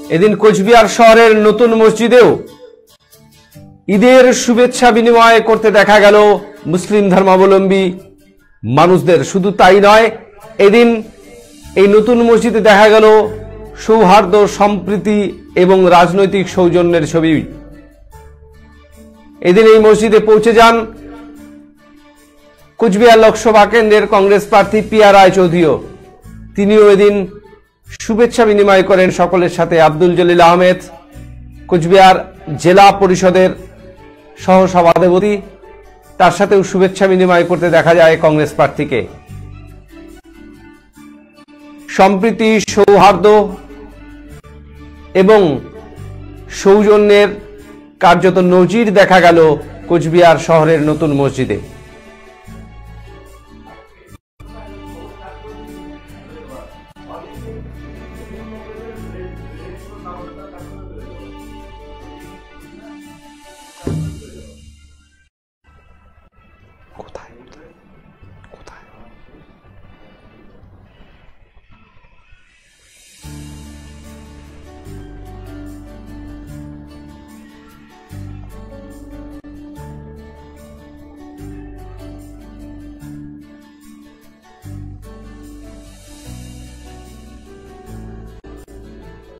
এদিন কোচবিহার শহরের নতুন মসজিদেও ঈদের শুভেচ্ছা বিনিময় করতে দেখা গেল মুসলিম ধর্মাবলম্বী মানুষদের। শুধু তাই নয়, এদিন এই নতুন মসজিদে দেখা গেল সৌহার্দ্য, সম্প্রীতি এবং রাজনৈতিক সৌজন্যের ছবি। এদিন এই মসজিদে পৌঁছে যান কোচবিহার লোকসভা কেন্দ্রের কংগ্রেস প্রার্থী পিয়া রায়চৌধুরীও। তিনিও এদিন শুভেচ্ছা বিনিময় করেন সকলের সাথে। আব্দুল জলিল আহমেদ, কোচবিহার জেলা পরিষদের সহসভাপতি, তার সাথেও শুভেচ্ছা বিনিময় করতে দেখা যায় কংগ্রেস প্রার্থীকে। সম্প্রীতি, সৌহার্দ্য এবং সৌজন্যের কার্যত নজির দেখা গেল কোচবিহার শহরের নতুন মসজিদে।